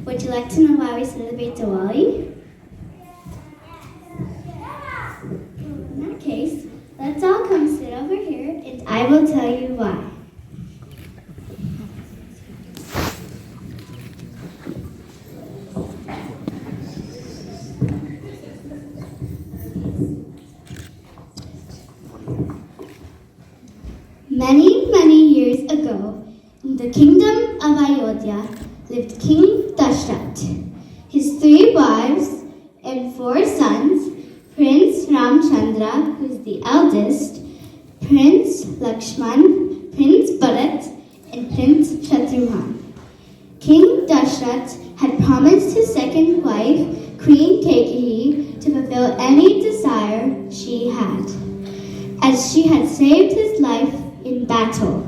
Would you like to know why we celebrate Diwali? In that case, let's all come sit over here and I will tell you why. Many, many years ago, in the kingdom of Ayodhya, lived King Dashrath. His 3 wives and 4 sons, Prince Ramchandra, who is the eldest, Prince Lakshman, Prince Bharat, and Prince Shatrughan. King Dashrath had promised his second wife, Queen Kaikeyi, to fulfill any desire she had, as she had saved his life in battle.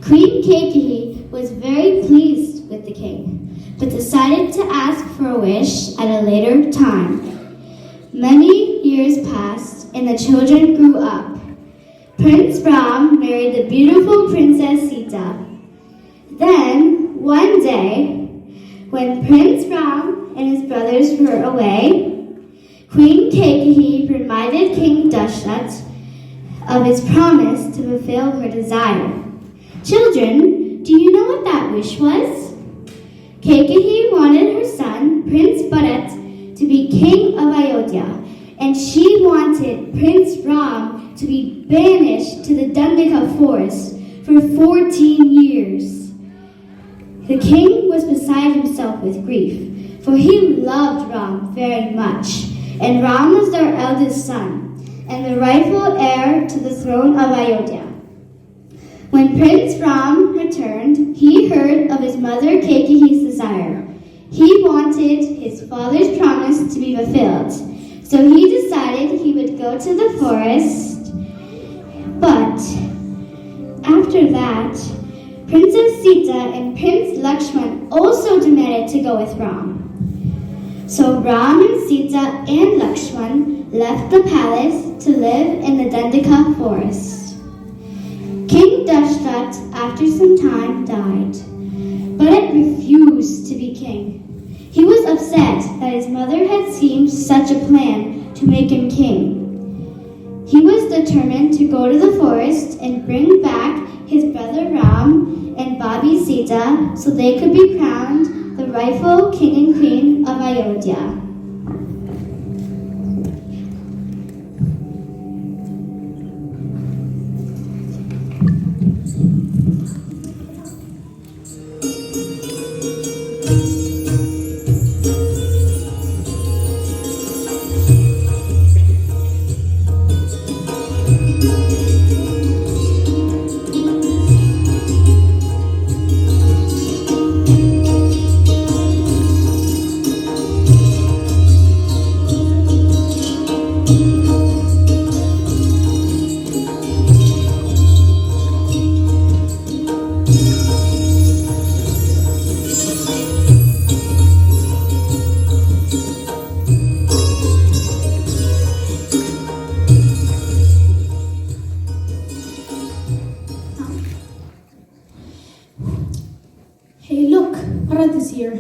Queen Kaikeyi was very pleased with the king, but decided to ask for a wish at a later time. Many years passed and the children grew up. Prince Ram married the beautiful Princess Sita. Then, one day, when Prince Ram and his brothers were away, Queen Kaikeyi reminded King Dashrath of his promise to fulfill her desire. Children, do you know what that wish was? Kaikeyi wanted her son, Prince Bharat, to be king of Ayodhya, and she wanted Prince Ram to be banished to the Dandaka forest for 14 years. The king was beside himself with grief, for he loved Ram very much, and Ram was their eldest son, and the rightful heir to the throne of Ayodhya. When Prince Ram returned, he heard of his mother Kaikeyi's desire. He wanted his father's promise to be fulfilled, so he decided he would go to the forest. But after that, Princess Sita and Prince Lakshman also demanded to go with Ram. So Ram and Sita and Lakshman left the palace to live in the Dandaka forest. King Dashrath, after some time, died, but it refused to be king. He was upset that his mother had schemed such a plan to make him king. He was determined to go to the forest and bring back his brother Ram and Babi Sita so they could be crowned the rightful king and queen of Ayodhya. Hey, look, Bharat is here.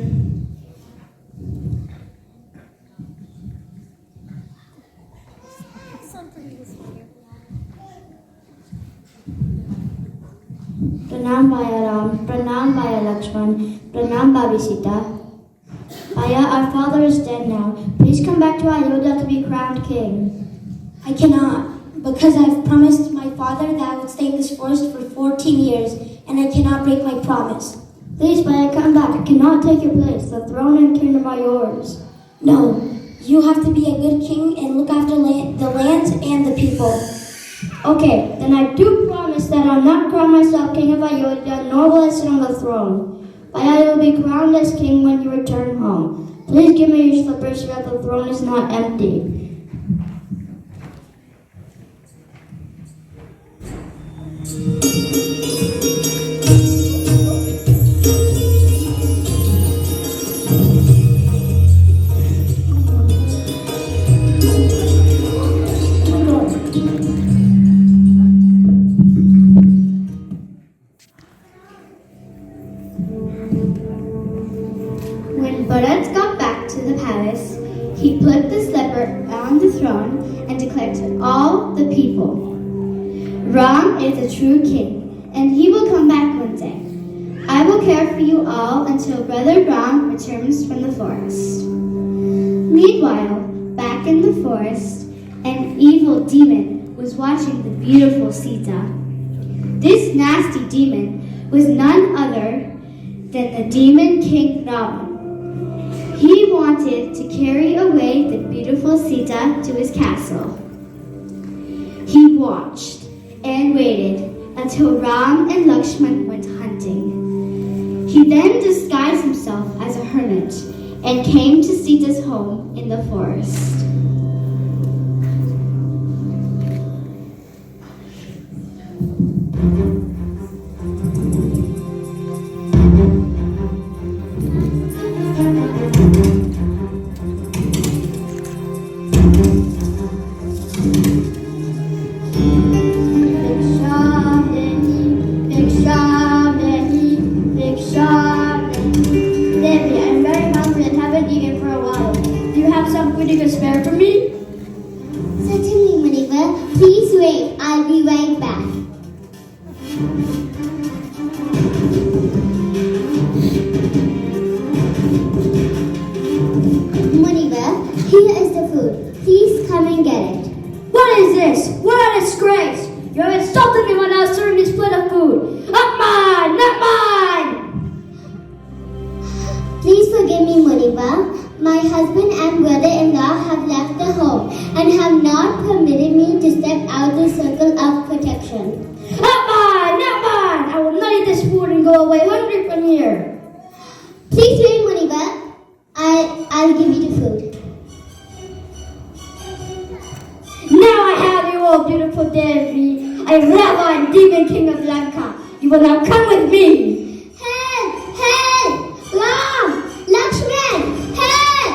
Pranam Bhaya Ram, Pranam Bhaya Lakshman, Pranam Babi Sita. Bhaya, our father is dead now. Please come back to Ayodhya to be crowned king. I cannot, because I've promised my father that I would stay in this forest for 14 years, and I cannot break my promise. Please, Bhaya, come back. I cannot take your place. The throne and kingdom are yours. No, you have to be a good king and look after the lands and the people. Okay, then I do promise that I'll not crown myself king of Ayodhya, nor will I sit on the throne. Bhaya, will be crowned as king when you return home. Please give me your slippers so that the throne is not empty. that were on the throne and declared to all the people, Ram is a true king, and he will come back one day. I will care for you all until Brother Ram returns from the forest. Meanwhile, back in the forest, an evil demon was watching the beautiful Sita. This nasty demon was none other than the demon king Ravan. He wanted to carry away the beautiful Sita to his castle. He watched and waited until Ram and Lakshman went hunting. He then disguised himself as a hermit and came to Sita's home in the forest. My husband and brother-in-law have left the home and have not permitted me to step out the circle of protection. Not mine! Not mine! I will not eat this food and go away hungry from here. Please wait, Muniba. I'll give you the food. Now I have you all, beautiful Devi. I am Ravan, demon king of Lanka. You will now come with me. Help! Help! Ram! Lakshman! Help!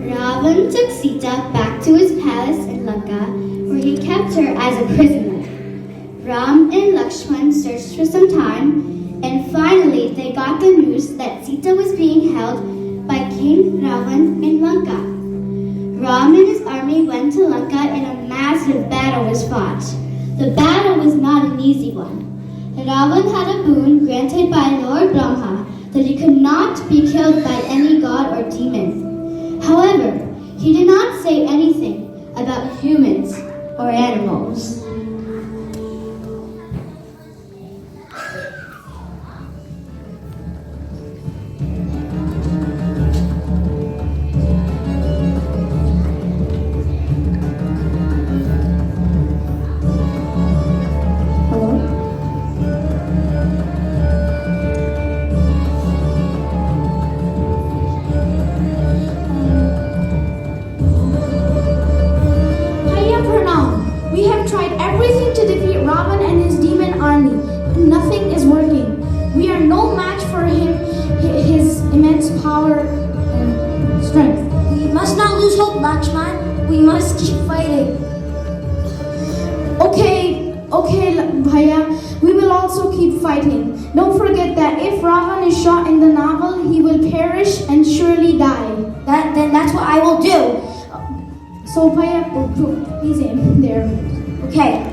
Ravan took Sita back to his palace in Lanka, where he kept her as a prisoner. Ram and Lakshman searched for some time, and finally they got the news that Sita was being held by King Ravan in Lanka. Ram and his army went to Lanka and a massive battle was fought. The battle was not an easy one. Ravan had a boon granted by Lord Brahma that he could not be killed by any god or demon. However, he did not say anything about humans or animals. Okay, Bhaiya, we will also keep fighting. Don't forget that if Ravan is shot in the navel, he will perish and surely die. Then that's what I will do. So Bhaiya, please aim there. Okay.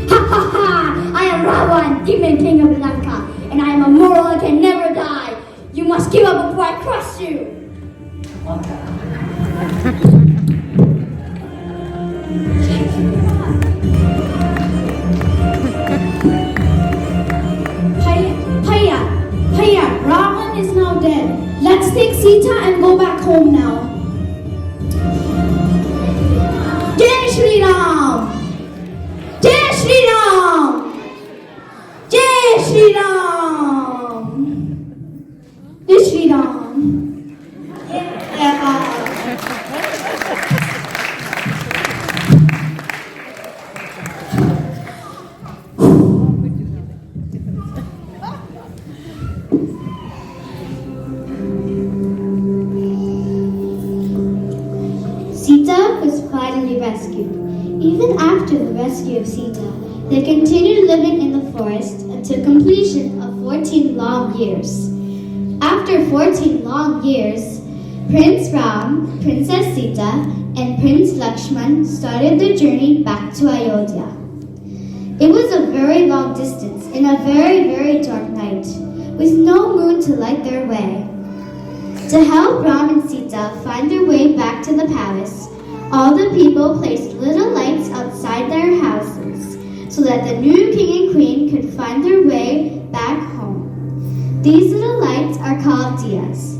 Ha ha ha! I am Ravan, demon king of Lanka, and I am immortal and can never die. You must give up before I crush you. Bhaiya, Ravan is now dead. Let's take Sita and go back home now. Jai Shri Ram! Jai Shri Ram! Jai Shri Ram! Jai Shri Ram! Yeah. rescue. Even after the rescue of Sita, they continued living in the forest until completion of 14 long years. After 14 long years, Prince Ram, Princess Sita, and Prince Lakshman started their journey back to Ayodhya. It was a very long distance in a very, very dark night, with no moon to light their way. To help Ram and Sita find their way back to the palace, all the people placed little lights outside their houses so that the new king and queen could find their way back home. These little lights are called diyas.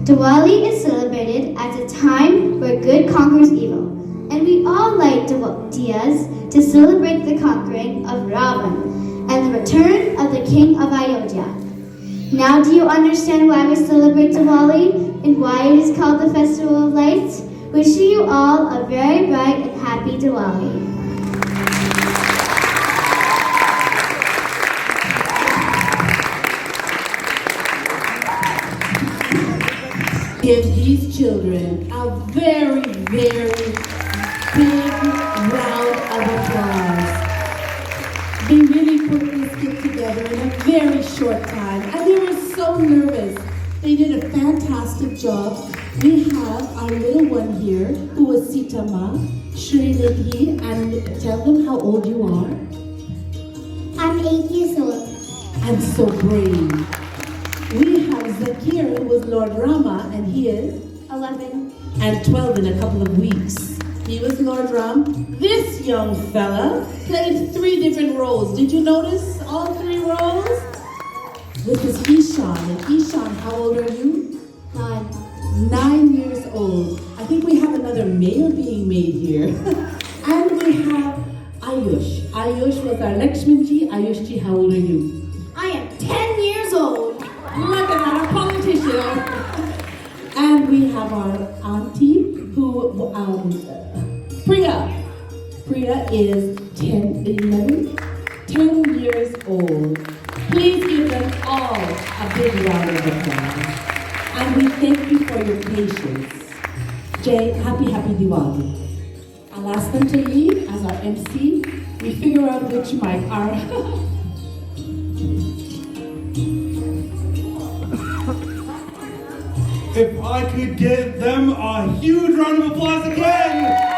Diwali is celebrated as a time where good conquers evil, and we all light diyas to celebrate the conquering of Ravan and the return of the king of Ayodhya. Now do you understand why we celebrate Diwali and why it is called the Festival of Lights? Wishing you all a very bright and happy Diwali. Give these children a very, very big round of applause. They really put this skit together in a very short time, and they were so nervous. They did a fantastic job. We have our little one here who is Sita Ma, Srinidhi, and tell them how old you are. I'm 8 years old. And so brave. We have Zakir, who was Lord Rama, and he is 11. and 12 in a couple of weeks. He was Lord Ram. This young fella played 3 different roles. Did you notice all 3 roles? This is Ishan. And Ishan, how old are you? 9 years old. I think we have another male being made here. And we have Ayush. Ayush was our Lakshmanji. Ayushji, how old are you? I am 10 years old. Look at that, a politician. And we have our auntie, who, Priya. Priya is 10 years old. Please give them all a big round of applause. And we thank you for your patience. Jay, happy Diwali. I'll ask them to leave as our MC. We figure out which mic are. If I could give them a huge round of applause again!